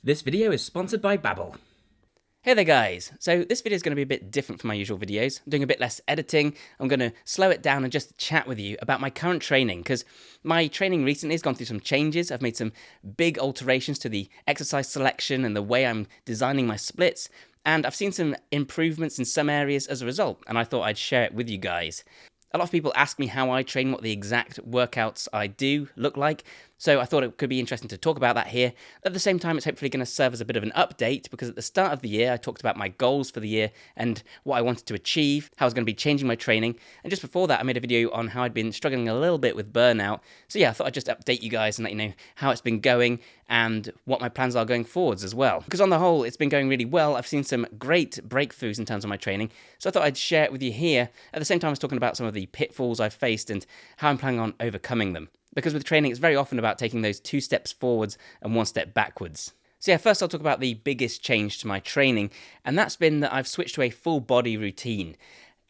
This video is sponsored by Babbel. Hey there guys, so this video is going to be a bit different from my usual videos. I'm doing a bit less editing. I'm going to slow it down and just chat with you about my current training, because my training recently has gone through some changes. I've made some big alterations to the exercise selection and the way I'm designing my splits, and I've seen some improvements in some areas as a result, and I thought I'd share it with you guys. A lot of people ask me how I train, what the exact workouts I do look like, so I thought it could be interesting to talk about that here. At the same time, it's hopefully going to serve as a bit of an update, because at the start of the year, I talked about my goals for the year and what I wanted to achieve, how I was going to be changing my training, and just before that, I made a video on how I'd been struggling a little bit with burnout. So yeah, I thought I'd just update you guys and let you know how it's been going and what my plans are going forwards as well. Because on the whole, it's been going really well. I've seen some great breakthroughs in terms of my training, so I thought I'd share it with you here. At the same time, I was talking about some of the pitfalls I've faced and how I'm planning on overcoming them. Because with training, it's very often about taking those 2 steps forwards and 1 step backwards. So yeah, first I'll talk about the biggest change to my training, and that's been that I've switched to a full body routine.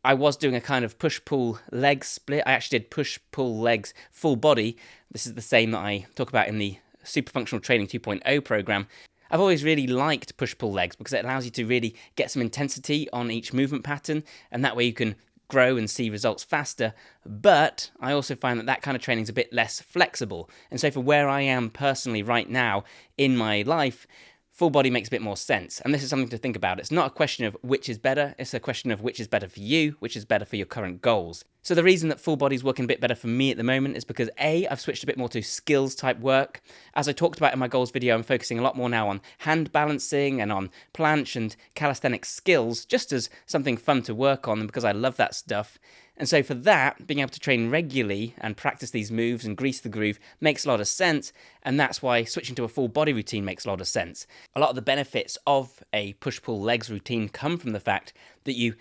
I was doing a kind of push-pull leg split. I actually did push-pull legs full body. This is the same that I talk about in the Super Functional Training 2.0 program. I've always really liked push-pull legs because it allows you to really get some intensity on each movement pattern, and that way you can grow and see results faster. But I also find that kind of training is a bit less flexible, and so for where I am personally right now in my life, full body makes a bit more sense. And this is something to think about. It's not a question of which is better, it's a question of which is better for you, which is better for your current goals. So the reason that full body is working a bit better for me at the moment is because A, I've switched a bit more to skills type work. As I talked about in my goals video, I'm focusing a lot more now on hand balancing and on planche and calisthenics skills, just as something fun to work on, because I love that stuff. And so for that, being able to train regularly and practice these moves and grease the groove makes a lot of sense, and that's why switching to a full body routine makes a lot of sense. A lot of the benefits of a push-pull legs routine come from the fact that you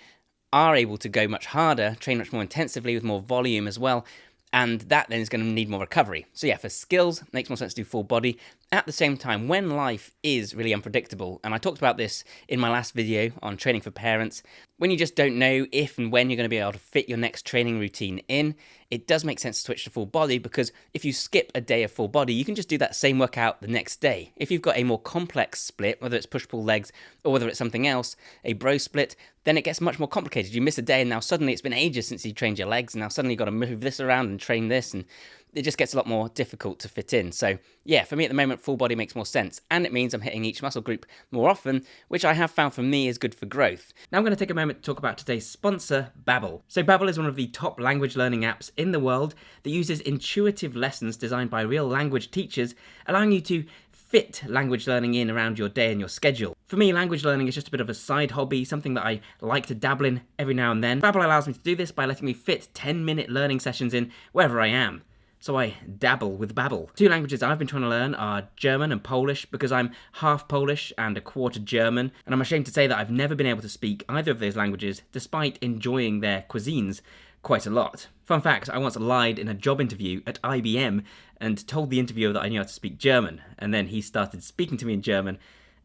are able to go much harder, train much more intensively with more volume as well, and that then is going to need more recovery. So yeah, for skills, it makes more sense to do full body. At the same time, when life is really unpredictable, and I talked about this in my last video on training for parents, when you just don't know if and when you're going to be able to fit your next training routine in, it does make sense to switch to full body, because if you skip a day of full body, you can just do that same workout the next day. If you've got a more complex split, whether it's push-pull legs or whether it's something else, a bro split, then it gets much more complicated. You miss a day and now suddenly it's been ages since you trained your legs, and now suddenly you've got to move this around and train this, and it just gets a lot more difficult to fit in. So yeah, for me at the moment, full body makes more sense, and it means I'm hitting each muscle group more often, which I have found for me is good for growth. Now I'm going to take a moment to talk about today's sponsor, Babbel. So Babbel is one of the top language learning apps in the world that uses intuitive lessons designed by real language teachers, allowing you to fit language learning in around your day and your schedule. For me, language learning is just a bit of a side hobby, something that I like to dabble in every now and then. Babbel allows me to do this by letting me fit 10-minute learning sessions in wherever I am. So I dabble with Babbel. 2 languages I've been trying to learn are German and Polish, because I'm half Polish and a quarter German, and I'm ashamed to say that I've never been able to speak either of those languages despite enjoying their cuisines quite a lot. Fun fact, I once lied in a job interview at IBM and told the interviewer that I knew how to speak German, and then he started speaking to me in German,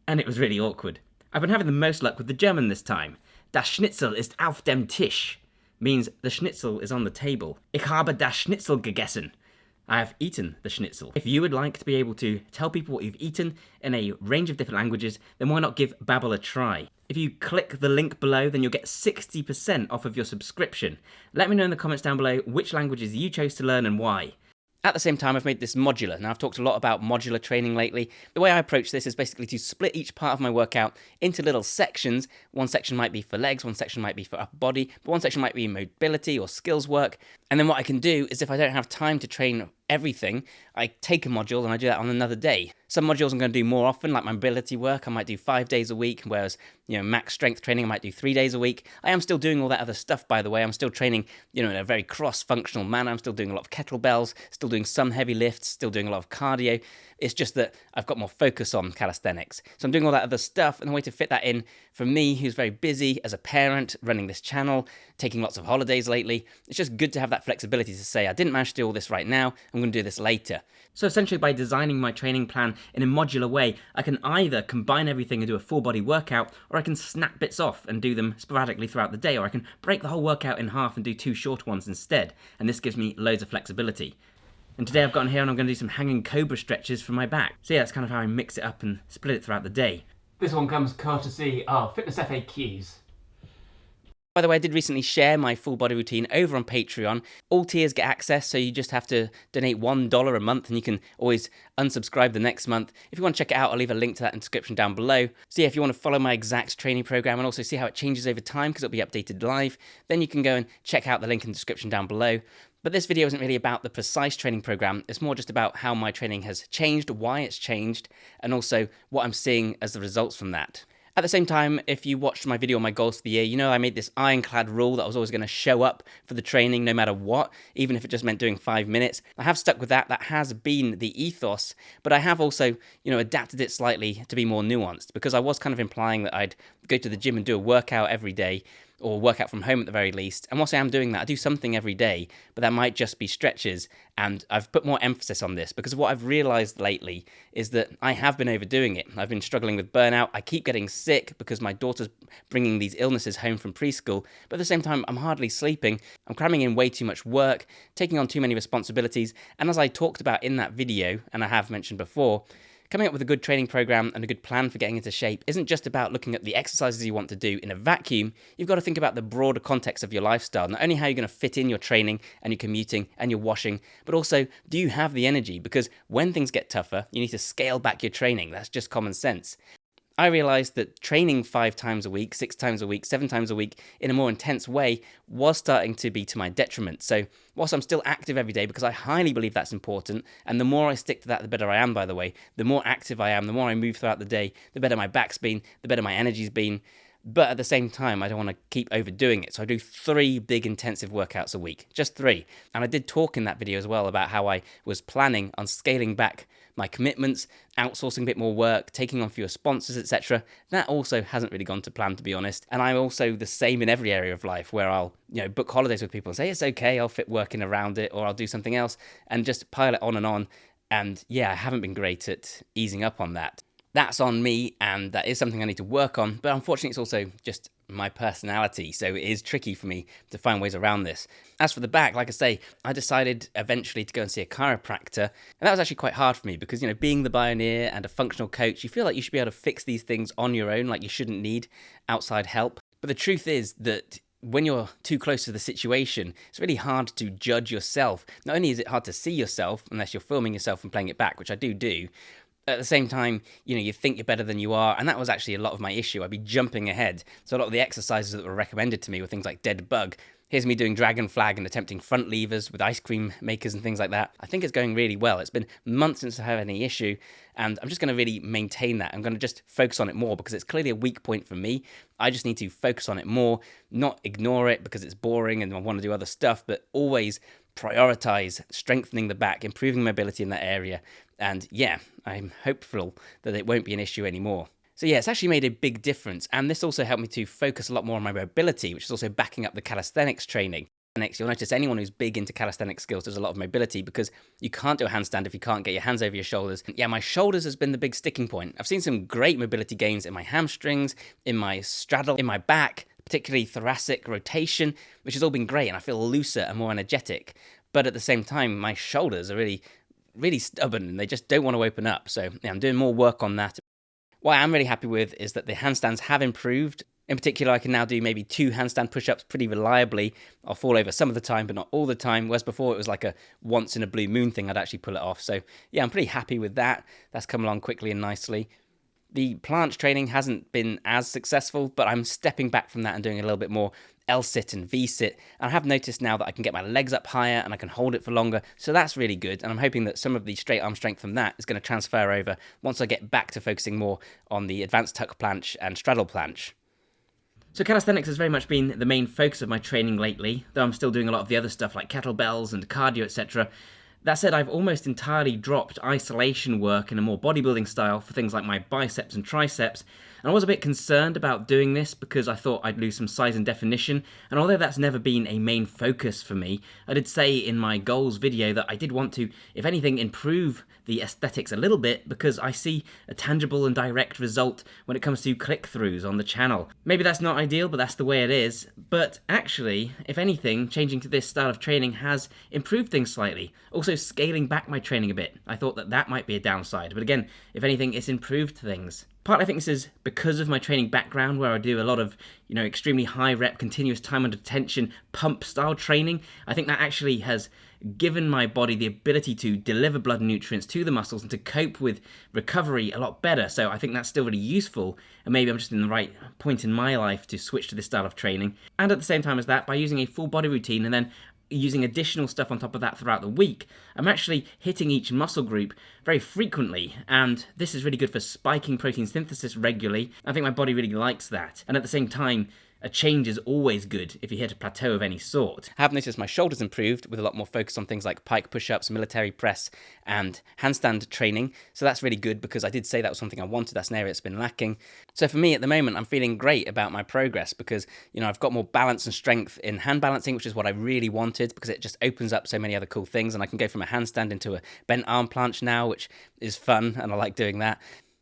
and it was really awkward. I've been having the most luck with the German this time. Das Schnitzel ist auf dem Tisch means the schnitzel is on the table. Ich habe das Schnitzel gegessen. I have eaten the schnitzel. If you would like to be able to tell people what you've eaten in a range of different languages, then why not give Babbel a try? If you click the link below, then you'll get 60% off of your subscription. Let me know in the comments down below which languages you chose to learn and why. At the same time, I've made this modular. Now, I've talked a lot about modular training lately. The way I approach this is basically to split each part of my workout into little sections. One section might be for legs, one section might be for upper body, but one section might be mobility or skills work. And then what I can do is, if I don't have time to train everything, I take a module and I do that on another day. Some modules I'm going to do more often, like my mobility work, I might do 5 days a week, whereas, max strength training, I might do 3 days a week. I am still doing all that other stuff, by the way. I'm still training, in a very cross-functional manner. I'm still doing a lot of kettlebells, still doing some heavy lifts, still doing a lot of cardio. It's just that I've got more focus on calisthenics. So I'm doing all that other stuff, and the way to fit that in for me, who's very busy as a parent, running this channel, taking lots of holidays lately, it's just good to have that flexibility to say, I didn't manage to do all this right now, I'm going to do this later. So essentially, by designing my training plan in a modular way, I can either combine everything and do a full body workout, or I can snap bits off and do them sporadically throughout the day, or I can break the whole workout in half and do 2 short ones instead, and this gives me loads of flexibility. And today I've gotten here and I'm going to do some hanging cobra stretches for my back. So yeah, that's kind of how I mix it up and split it throughout the day. This one comes courtesy of Fitness FAQs. By the way, I did recently share my full body routine over on Patreon. All tiers get access, so you just have to donate $1 a month and you can always unsubscribe the next month. If you want to check it out, I'll leave a link to that in the description down below. So yeah, if you want to follow my exact training program and also see how it changes over time because it'll be updated live, then you can go and check out the link in the description down below. But this video isn't really about the precise training program. It's more just about how my training has changed, why it's changed, and also what I'm seeing as the results from that. At the same time, if you watched my video on my goals for the year, you know I made this ironclad rule that I was always going to show up for the training no matter what, even if it just meant doing 5 minutes. I have stuck with that. That has been the ethos, but I have also, adapted it slightly to be more nuanced because I was kind of implying that I'd go to the gym and do a workout every day, or work out from home at the very least. And whilst I am doing that, I do something every day, but that might just be stretches. And I've put more emphasis on this because what I've realized lately is that I have been overdoing it. I've been struggling with burnout. I keep getting sick because my daughter's bringing these illnesses home from preschool. But at the same time, I'm hardly sleeping. I'm cramming in way too much work, taking on too many responsibilities. And as I talked about in that video, and I have mentioned before, coming up with a good training program and a good plan for getting into shape isn't just about looking at the exercises you want to do in a vacuum. You've got to think about the broader context of your lifestyle, not only how you're going to fit in your training and your commuting and your washing, but also, do you have the energy? Because when things get tougher, you need to scale back your training. That's just common sense. I realized that training 5 times a week, 6 times a week, 7 times a week in a more intense way was starting to be to my detriment. So whilst I'm still active every day, because I highly believe that's important, and the more I stick to that, the better I am, by the way, the more active I am, the more I move throughout the day, the better my back's been, the better my energy's been. But at the same time, I don't want to keep overdoing it. So I do 3 big intensive workouts a week, just 3. And I did talk in that video as well about how I was planning on scaling back my commitments, outsourcing a bit more work, taking on fewer sponsors, etc. That also hasn't really gone to plan, to be honest. And I'm also the same in every area of life where I'll, book holidays with people and say, it's okay, I'll fit working around it, or I'll do something else and just pile it on and on. And yeah, I haven't been great at easing up on that. That's on me, and that is something I need to work on, but unfortunately it's also just my personality, so it is tricky for me to find ways around this. As for the back, like I say, I decided eventually to go and see a chiropractor, and that was actually quite hard for me because, being the pioneer and a functional coach, you feel like you should be able to fix these things on your own, like you shouldn't need outside help. But the truth is that when you're too close to the situation, it's really hard to judge yourself. Not only is it hard to see yourself, unless you're filming yourself and playing it back, which I do, at the same time, you think you're better than you are, and that was actually a lot of my issue. I'd be jumping ahead. So a lot of the exercises that were recommended to me were things like dead bug. Here's me doing dragon flag and attempting front levers with ice cream makers and things like that. I think it's going really well. It's been months since I had any issue, and I'm just going to really maintain that. I'm going to just focus on it more because it's clearly a weak point for me. I just need to focus on it more, not ignore it because it's boring and I want to do other stuff, but always prioritize strengthening the back, improving mobility in that area. And yeah, I'm hopeful that it won't be an issue anymore. So yeah, it's actually made a big difference. And this also helped me to focus a lot more on my mobility, which is also backing up the calisthenics training. You'll notice anyone who's big into calisthenics skills does a lot of mobility because you can't do a handstand if you can't get your hands over your shoulders. Yeah, my shoulders has been the big sticking point. I've seen some great mobility gains in my hamstrings, in my straddle, in my back, particularly thoracic rotation, which has all been great, and I feel looser and more energetic. But at the same time, my shoulders are really stubborn and they just don't want to open up. So yeah, I'm doing more work on that. What I am really happy with is that the handstands have improved. In particular, I can now do maybe 2 handstand push-ups pretty reliably. I'll fall over some of the time, but not all the time. Whereas before, it was like a once in a blue moon thing. I'd actually pull it off. So yeah, I'm pretty happy with that. That's come along quickly and nicely. The planche training hasn't been as successful, but I'm stepping back from that and doing a little bit more L-sit and V-sit. And I have noticed now that I can get my legs up higher and I can hold it for longer. So that's really good. And I'm hoping that some of the straight arm strength from that is going to transfer over once I get back to focusing more on the advanced tuck planche and straddle planche. So calisthenics has very much been the main focus of my training lately, though I'm still doing a lot of the other stuff like kettlebells and cardio, etc. That said, I've almost entirely dropped isolation work in a more bodybuilding style for things like my biceps and triceps, and I was a bit concerned about doing this because I thought I'd lose some size and definition, and although that's never been a main focus for me, I did say in my goals video that I did want to, if anything, improve the aesthetics a little bit because I see a tangible and direct result when it comes to click-throughs on the channel. Maybe that's not ideal, but that's the way it is. But actually, if anything, changing to this style of training has improved things slightly. Also also scaling back my training a bit. I thought that that might be a downside, but again, if anything, it's improved things. Partly I think this is because of my training background, where I do a lot of, extremely high rep, continuous time under tension, pump style training. I think that actually has given my body the ability to deliver blood and nutrients to the muscles and to cope with recovery a lot better. So I think that's still really useful, and maybe I'm just in the right point in my life to switch to this style of training. And at the same time as that, by using a full body routine and then using additional stuff on top of that throughout the week, I'm actually hitting each muscle group very frequently, and this is really good for spiking protein synthesis regularly. I think my body really likes that, and at the same time, a change is always good if you hit a plateau of any sort. I have noticed my shoulders improved with a lot more focus on things like pike push-ups, military press, and handstand training. So that's really good because I did say that was something I wanted. That's an area that's been lacking. So for me at the moment, I'm feeling great about my progress because, I've got more balance and strength in hand balancing, which is what I really wanted because it just opens up so many other cool things. And I can go from a handstand into a bent arm planche now, which is fun, and I like doing that.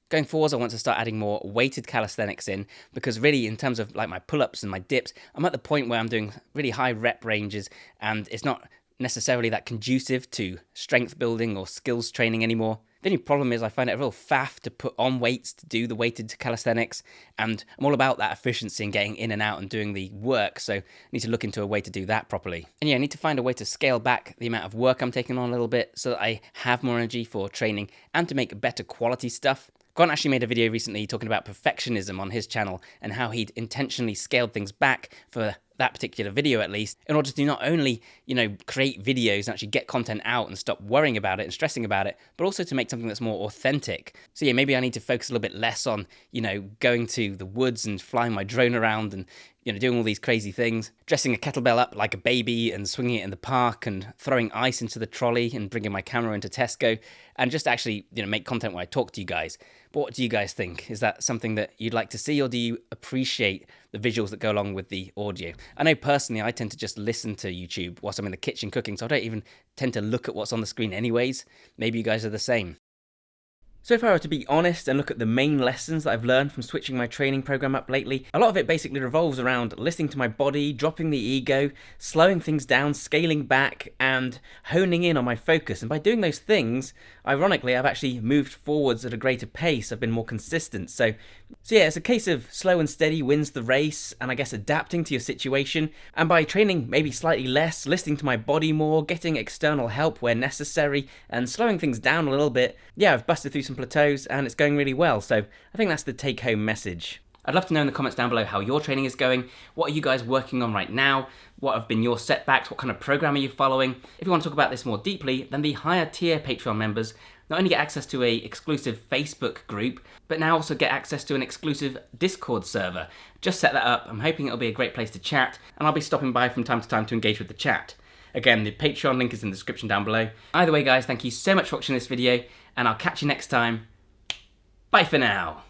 Going forwards, I want to start adding more weighted calisthenics in because really in terms of like my pull-ups and my dips, I'm at the point where I'm doing really high rep ranges and it's not necessarily that conducive to strength building or skills training anymore. The only problem is I find it a real faff to put on weights to do the weighted calisthenics, and I'm all about that efficiency and getting in and out and doing the work, so I need to look into a way to do that properly. And I need to find a way to scale back the amount of work I'm taking on a little bit so that I have more energy for training and to make better quality stuff. Grant actually made a video recently talking about perfectionism on his channel and how he'd intentionally scaled things back for that particular video at least, in order to not only, create videos and actually get content out and stop worrying about it and stressing about it, but also to make something that's more authentic. So maybe I need to focus a little bit less on, going to the woods and flying my drone around and, doing all these crazy things, dressing a kettlebell up like a baby and swinging it in the park and throwing ice into the trolley and bringing my camera into Tesco, and just actually, make content where I talk to you guys. But what do you guys think? Is that something that you'd like to see, or do you appreciate the visuals that go along with the audio? I know personally I tend to just listen to YouTube whilst I'm in the kitchen cooking, so I don't even tend to look at what's on the screen anyways. Maybe you guys are the same. So if I were to be honest and look at the main lessons that I've learned from switching my training program up lately, a lot of it basically revolves around listening to my body, dropping the ego, slowing things down, scaling back, and honing in on my focus. And by doing those things, ironically, I've actually moved forwards at a greater pace. I've been more consistent. So it's a case of slow and steady wins the race, and I guess adapting to your situation. And by training maybe slightly less, listening to my body more, getting external help where necessary, and slowing things down a little bit, I've busted through some plateaus and it's going really well. So I think that's the take-home message. I'd love to know in the comments down below how your training is going. What are you guys working on right now? What have been your setbacks? What kind of program are you following? If you want to talk about this more deeply, then the higher tier Patreon members not only get access to a exclusive Facebook group, but now also get access to an exclusive Discord server. Just set that up. I'm hoping it'll be a great place to chat, and I'll be stopping by from time to time to engage with the chat. Again, the Patreon link is in the description down below. Either way, guys, thank you so much for watching this video, and I'll catch you next time. Bye for now.